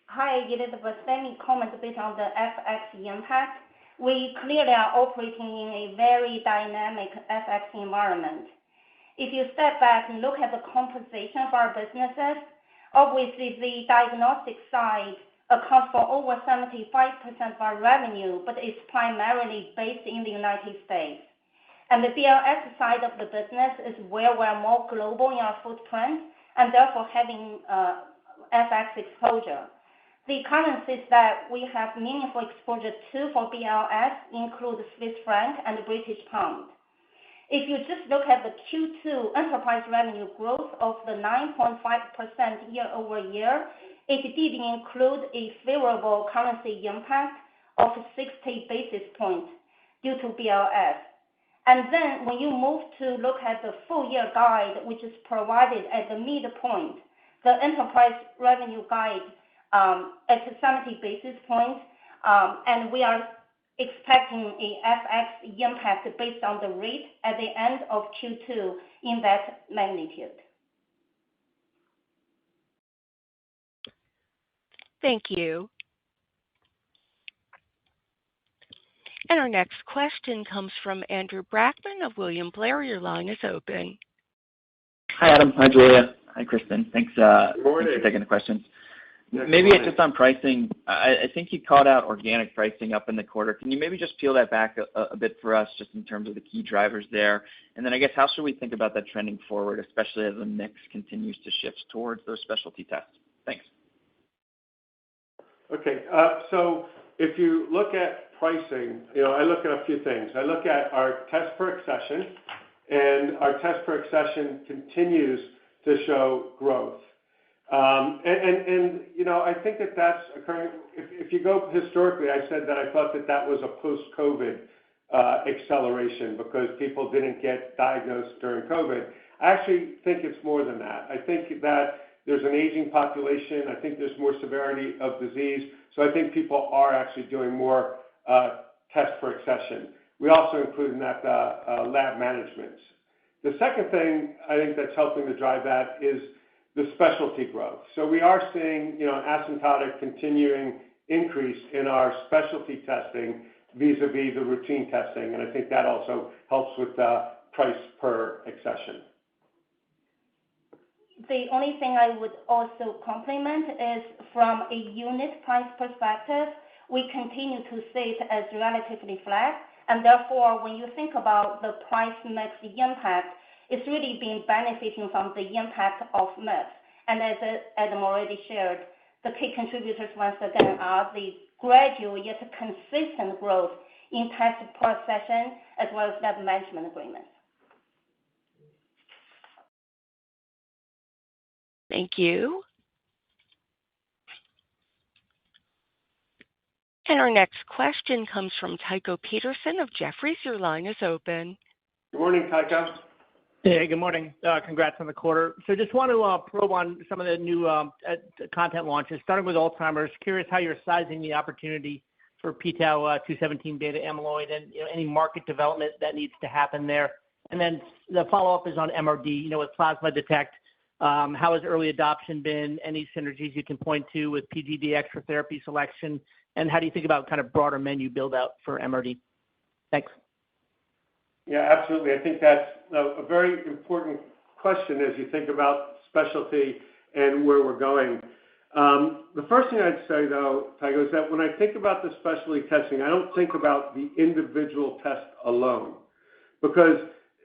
Hi, Elizabeth. Let me comment a bit on the FX impact. We clearly are operating in a very dynamic FX environment. If you step back and look at the composition of our businesses, obviously the diagnostic side accounts for over 75% of our revenue, but it's primarily based in the United States. And the BLS side of the business is where we're more global in our footprint and therefore having FX exposure. The currencies that we have meaningful exposure to for BLS include Swiss franc and British pound. If you just look at the Q2 enterprise revenue growth of the 9.5% year over year, it did include a favorable currency impact of 60 basis points due to BLS. And then when you move to look at the full year guide, which is provided at the midpoint, the enterprise revenue guide at 70 basis points, and we are expecting a FX impact based on the rate at the end of Q2 in that magnitude. Thank you. And our next question comes from Andrew Brackmann of William Blair. Your line is open. Hi, Adam. Hi, Julia. Hi, Kristen. Thanks for Morning. taking the questions. Maybe just on pricing, I think you called out organic pricing up in the quarter. Can you maybe just peel that back a bit for us, just in terms of the key drivers there? And then I guess, how should we think about that trending forward, especially as the mix continues to shift towards those specialty tests? Thanks. Okay, so if you look at pricing, I look at a few things. I look at our test per accession, and our test per accession continues to show growth. I think that that's occurring. If you go historically, I said that I thought that that was a post-COVID acceleration because people didn't get diagnosed during COVID. I actually think it's more than that. I think that there's an aging population. I think there's more severity of disease. So I think people are actually doing more tests per accession. We also include in that lab management. The second thing I think that's helping to drive that is the specialty growth. So we are seeing, an asymptotic continuing increase in our specialty testing vis-a-vis the routine testing, and I think that also helps with the price per accession. The only thing I would also complement is from a unit price perspective, we continue to see it as relatively flat. And therefore, when you think about the price mix impact, it's really been benefiting from the impact of mix. And as Adam already shared, the key contributors once again are the gradual yet consistent growth in test per session as well as lab management agreements. Thank you. And our next question comes from Tycho Peterson of Jefferies. Your line is open. Good morning, Tycho. Hey, good morning. Congrats on the quarter. So just want to probe on some of the new content launches, starting with Alzheimer's. Curious how you're sizing the opportunity for p-tau217 beta amyloid and any market development that needs to happen there. And then the follow-up is on MRD, with Plasma Detect. How has early adoption been? Any synergies you can point to with PGDx for therapy selection? And how do you think about kind of broader menu build-out for MRD? Thanks. Yeah, absolutely. I think that's a very important question as you think about specialty and where we're going. The first thing I'd say, though, Tycho, is that when I think about the specialty testing, I don't think about the individual test alone, because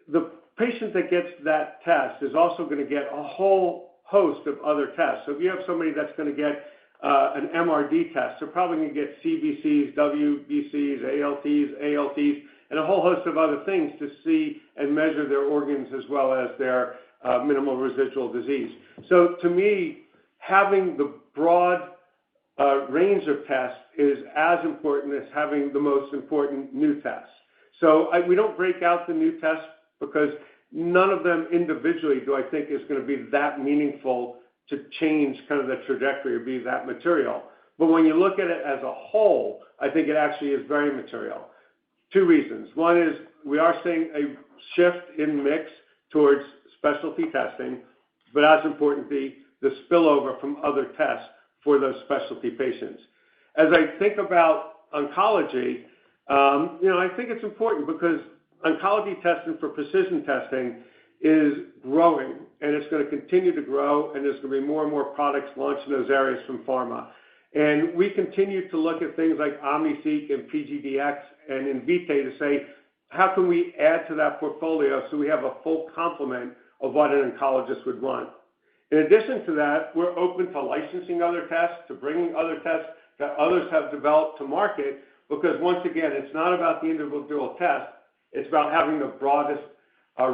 the patient that gets that test is also going to get a whole host of other tests. So if you have somebody that's going to get an MRD test, they're probably going to get CBCs, WBCs, ALTs, and a whole host of other things to see and measure their organs as well as their minimal residual disease. So to me, having the broad range of tests is as important as having the most important new tests. So we don't break out the new tests because none of them individually do I think is going to be that meaningful to change kind of the trajectory or be that material. But when you look at it as a whole, I think it actually is very material. Two reasons. One is we are seeing a shift in mix towards specialty testing, but as importantly, the spillover from other tests for those specialty patients. As I think about oncology, I think it's important because oncology testing for precision testing is growing, and it's going to continue to grow, and there's going to be more and more products launched in those areas from pharma. And we continue to look at things like OmniSeq and PGDx and Invitae to say, how can we add to that portfolio so we have a full complement of what an oncologist would want? In addition to that, we're open to licensing other tests, to bringing other tests that others have developed to market, because once again, it's not about the individual test, it's about having the broadest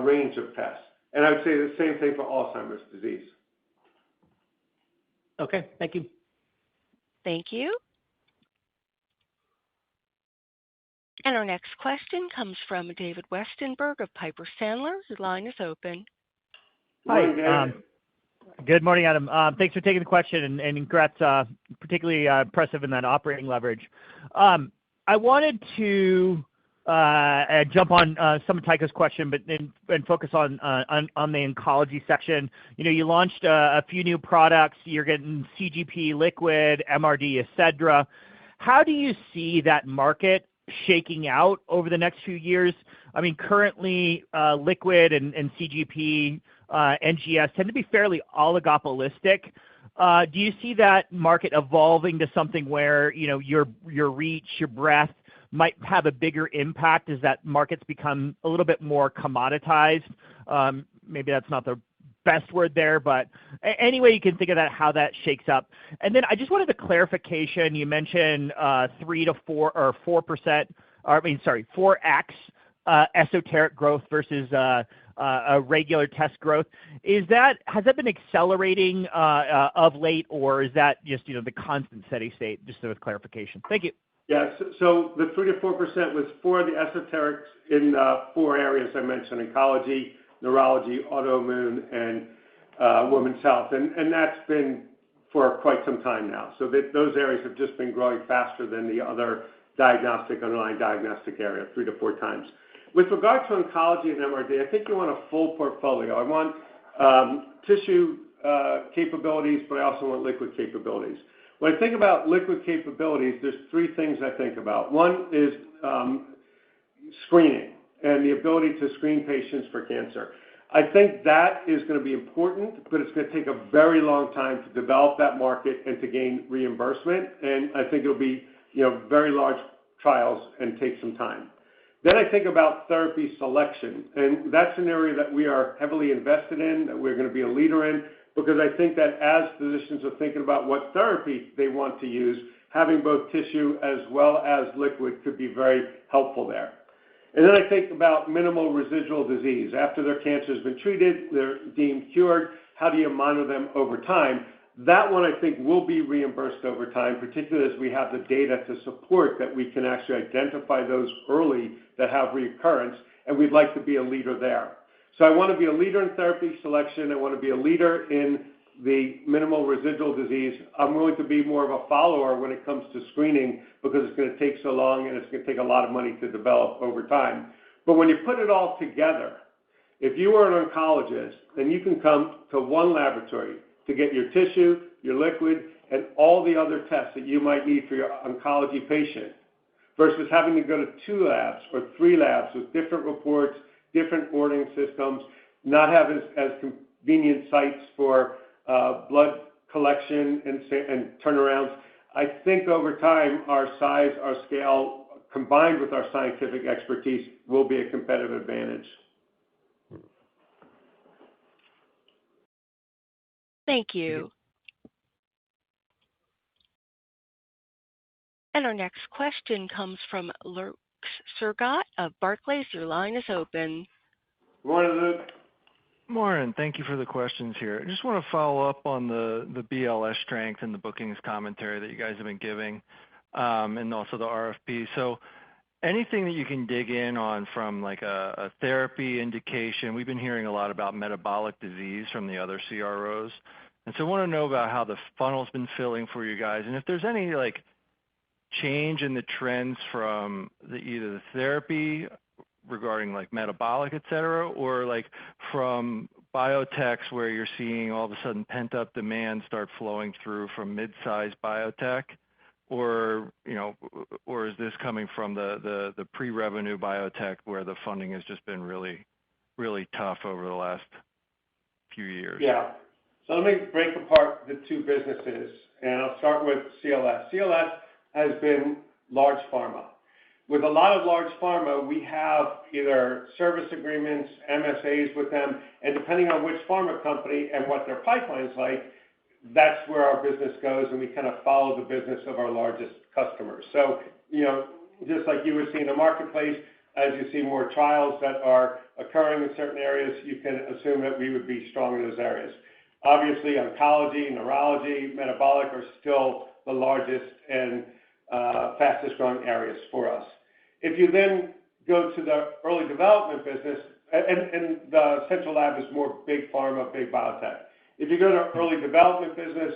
range of tests. And I would say the same thing for Alzheimer's disease. Okay, thank you. Thank you. And our next question comes from David Westenberg of Piper Sandler. Your line is open. Hi. Good morning, Adam. Thanks for taking the question, and congrats, particularly impressive in that operating leverage. I wanted to jump on some of Tycho's question, but and focus on the oncology section. You launched a few new products. You're getting CGP liquid, MRD, etc. How do you see that market shaking out over the next few years? I mean, currently, liquid and CGP, NGS tend to be fairly oligopolistic. Do you see that market evolving to something where your reach, your breadth might have a bigger impact as that market's become a little bit more commoditized? Maybe that's not the best word there, but any way you can think of that, how that shakes up. And then I just wanted a clarification. You mentioned 3 to 4 or 4%, or 4x esoteric growth versus a regular test growth. Has that been accelerating of late, or is that just the constant steady state? Just with clarification. Thank you. Yeah, so the 3 to 4% was for the esoterics in 4 areas I mentioned: oncology, neurology, autoimmune, and women's health. And that's been for quite some time now. So those areas have just been growing faster than the other underlying diagnostic area, 3 to 4 times. With regard to oncology and MRD, I think you want a full portfolio. I want tissue capabilities, but I also want liquid capabilities. When I think about liquid capabilities, there's 3 things I think about. One is screening and the ability to screen patients for cancer. I think that is going to be important, but it's going to take a very long time to develop that market and to gain reimbursement. And I think it'll be very large trials and take some time. Then I think about therapy selection, and that's an area that we are heavily invested in, that we're going to be a leader in, because I think that as physicians are thinking about what therapy they want to use, having both tissue as well as liquid could be very helpful there. And then I think about minimal residual disease. After their cancer has been treated, they're deemed cured, how do you monitor them over time? That one, I think, will be reimbursed over time, particularly as we have the data to support that we can actually identify those early that have recurrence, and we'd like to be a leader there. So I want to be a leader in therapy selection. I want to be a leader in the minimal residual disease. I'm willing to be more of a follower when it comes to screening because it's going to take so long and it's going to take a lot of money to develop over time. But when you put it all together, if you are an oncologist, then you can come to one laboratory to get your tissue, your liquid, and all the other tests that you might need for your oncology patient, versus having to go to 2 labs or 3 labs with different reports, different ordering systems, not have as convenient sites for blood collection and turnarounds. I think over time, our size, our scale, combined with our scientific expertise, will be a competitive advantage. Thank you. And our next question comes from Luke Sergott of Barclays. Your line is open. Good morning, Luke. Morning. Thank you for the questions here. I just want to follow up on the BLS strength and the bookings commentary that you guys have been giving, and also the RFP. So anything that you can dig in on from like a therapy indication? We've been hearing a lot about metabolic disease from the other CROs. And so I want to know about how the funnel's been filling for you guys, and if there's any like change in the trends from either the therapy regarding like metabolic, et cetera, or like from biotechs where you're seeing all of a sudden pent-up demand start flowing through from mid-sized biotech, or is this coming from the pre-revenue biotech where the funding has just been really, really tough over the last few years? Yeah. So let me break apart the two businesses, and I'll start with CLS. CLS has been large pharma. With a lot of large pharma, we have either service agreements, MSAs with them, and depending on which pharma company and what their pipeline's like, that's where our business goes, and we kind of follow the business of our largest customers. So, just like you would see in the marketplace, as you see more trials that are occurring in certain areas, you can assume that we would be strong in those areas. Obviously, oncology, neurology, metabolic are still the largest and fastest growing areas for us. If you then go to the early development business, and the central lab is more big pharma, big biotech. If you go to early development business,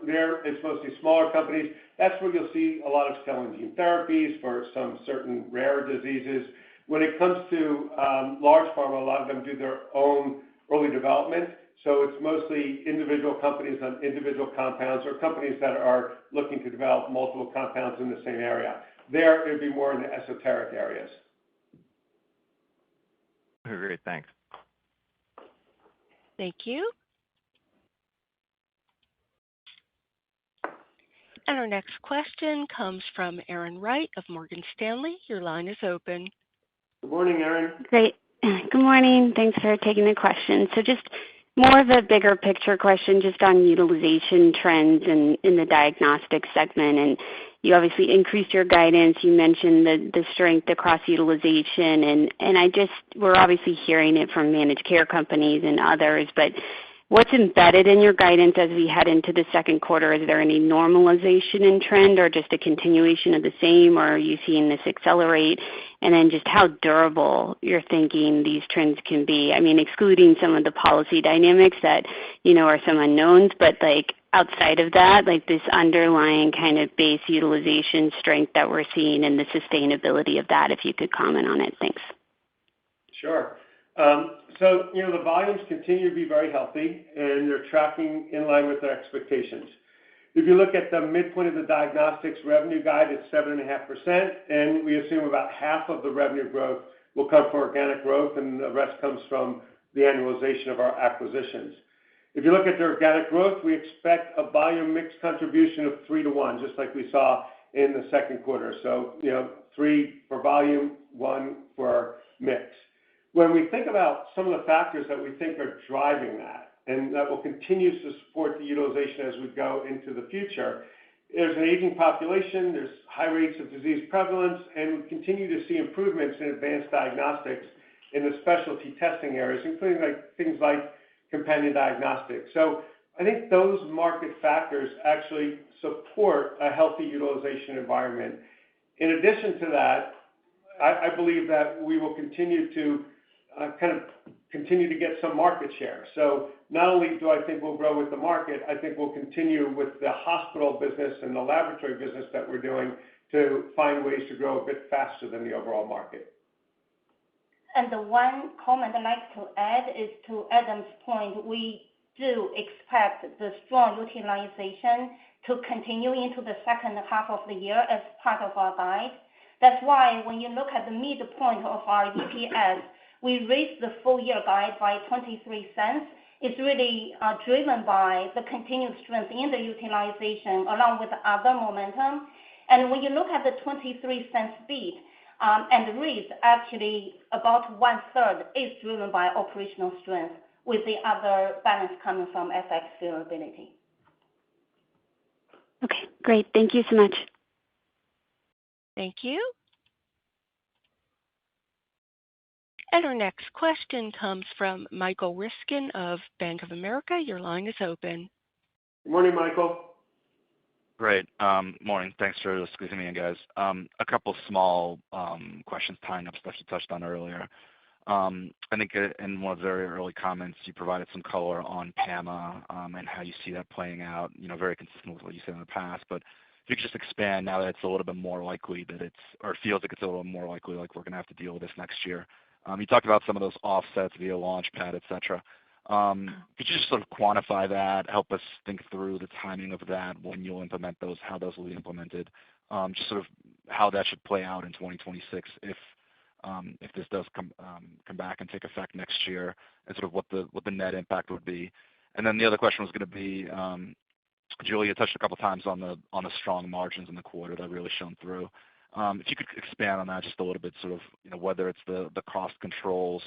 there it's mostly smaller companies. That's where you'll see a lot of cell and gene therapies for some certain rare diseases. When it comes to large pharma, a lot of them do their own early development. So it's mostly individual companies on individual compounds or companies that are looking to develop multiple compounds in the same area. There, it would be more in the esoteric areas. Okay, great. Thanks. Thank you. And our next question comes from Erin Wright of Morgan Stanley. Your line is open. Good morning, Erin. Great. Good morning. Thanks for taking the question. So just more of a bigger picture question just on utilization trends in the diagnostic segment. And you obviously increased your guidance. You mentioned the strength across utilization. And we're obviously hearing it from managed care companies and others. But what's embedded in your guidance as we head into the second quarter? Is there any normalization in trend or just a continuation of the same, or are you seeing this accelerate? And then just how durable you're thinking these trends can be. I mean, excluding some of the policy dynamics that, are some unknowns, but like outside of that, like this underlying kind of base utilization strength that we're seeing and the sustainability of that, if you could comment on it. Thanks. Sure. So, the volumes continue to be very healthy, and they're tracking in line with our expectations. If you look at the midpoint of the diagnostics revenue guide, it's 7.5%, and we assume about half of the revenue growth will come from organic growth, and the rest comes from the annualization of our acquisitions. If you look at the organic growth, we expect a volume mix contribution of 3-to-1, just like we saw in the second quarter. So, 3 for volume, 1 for mix. When we think about some of the factors that we think are driving that, and that will continue to support the utilization as we go into the future, there's an aging population, there's high rates of disease prevalence, and we continue to see improvements in advanced diagnostics in the specialty testing areas, including things like companion diagnostics. So I think those market factors actually support a healthy utilization environment. In addition to that, I believe that we will continue to continue to get some market share. So not only do I think we'll grow with the market, I think we'll continue with the hospital business and the laboratory business that we're doing to find ways to grow a bit faster than the overall market. And the one comment I'd like to add is to Adam's point, we do expect the strong utilization to continue into the second half of the year as part of our guide. That's why when you look at the midpoint of our EPS, we raised the full year guide by 23 cents. It's really driven by the continued strength in the utilization along with other momentum. And when you look at the 23 cents beat, and the raise, actually about 1/3 is driven by operational strength, with the other balance coming from FX favorability. Okay, great. Thank you so much. Thank you. And our next question comes from Michael Ryskin of Bank of America. Your line is open. Good morning, Michael. Great. Morning. Thanks for squeezing me in, guys. A couple small questions tying up stuff you touched on earlier. I think in one of the very early comments, you provided some color on PAMA and how you see that playing out, very consistent with what you said in the past. But if you could just expand now that it's a little bit more likely that or feels like it's a little more likely like we're going to have to deal with this next year. You talked about some of those offsets via Launchpad, et cetera. Could you just sort of quantify that, help us think through the timing of that, when you'll implement those, how those will be implemented, just sort of how that should play out in 2026 if this does come back and take effect next year, and sort of what the net impact would be. And then the other question was going to be, Julia touched a couple times on the strong margins in the quarter that really shone through. If you could expand on that just a little bit, sort of whether it's the cost controls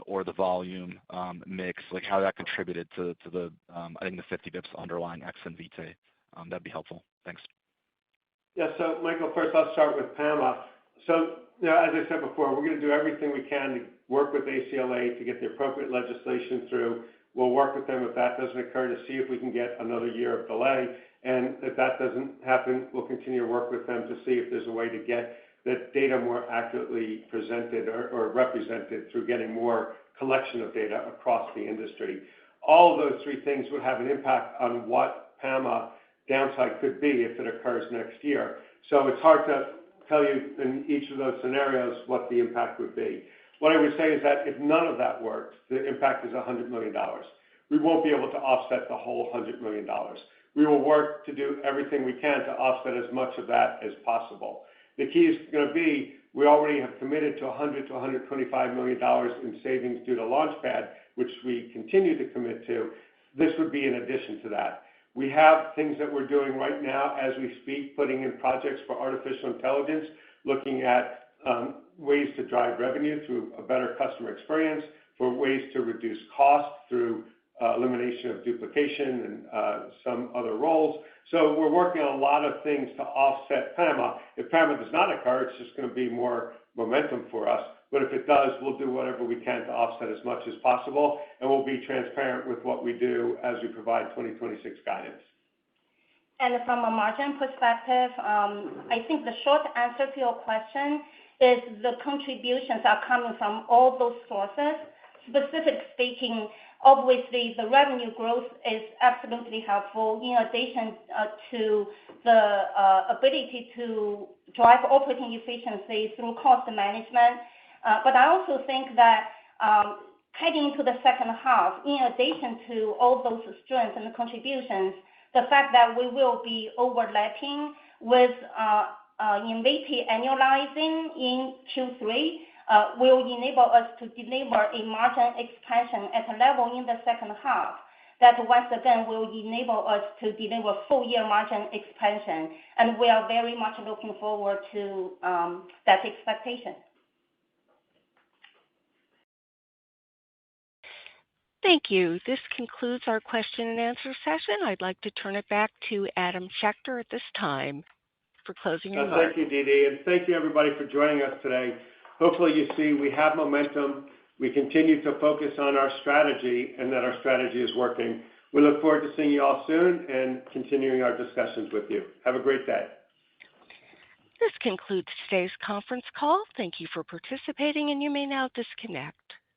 or the volume mix, like how that contributed to the I think the 50 basis points underlying ex Invitae. That'd be helpful. Thanks. Yeah. So Michael, first I'll start with PAMA. So as I said before, we're going to do everything we can to work with ACLA to get the appropriate legislation through. We'll work with them if that doesn't occur to see if we can get another year of delay. And if that doesn't happen, we'll continue to work with them to see if there's a way to get the data more accurately presented or represented through getting more collection of data across the industry. All of those three things would have an impact on what PAMA downside could be if it occurs next year. So it's hard to tell you in each of those scenarios what the impact would be. What I would say is that if none of that works, the impact is $100 million. We won't be able to offset the whole $100 million. We will work to do everything we can to offset as much of that as possible. The key is going to be, we already have committed to $100 to $125 million in savings due to Launchpad, which we continue to commit to. This would be in addition to that. We have things that we're doing right now as we speak, putting in projects for artificial intelligence, looking at ways to drive revenue through a better customer experience, for ways to reduce costs through elimination of duplication and some other roles. So we're working on a lot of things to offset PAMA. If PAMA does not occur, it's just going to be more momentum for us. But if it does, we'll do whatever we can to offset as much as possible, and we'll be transparent with what we do as we provide 2026 guidance. And from a margin perspective, I think the short answer to your question is the contributions are coming from all those sources. Specific speaking, obviously the revenue growth is absolutely helpful in addition to the ability to drive operating efficiency through cost management. But I also think that heading into the second half, in addition to all those strengths and contributions, the fact that we will be overlapping with Invitae annualizing in Q3 will enable us to deliver a margin expansion at a level in the second half that once again will enable us to deliver full-year margin expansion, and we are very much looking forward to that expectation. Thank you. This concludes our question and answer session. I'd like to turn it back to Adam Schechter at this time for closing remarks. Thank you, Dee Dee, and thank you everybody for joining us today. Hopefully you see we have momentum. We continue to focus on our strategy and that our strategy is working. We look forward to seeing you all soon and continuing our discussions with you. Have a great day. This concludes today's conference call. Thank you for participating, and you may now disconnect.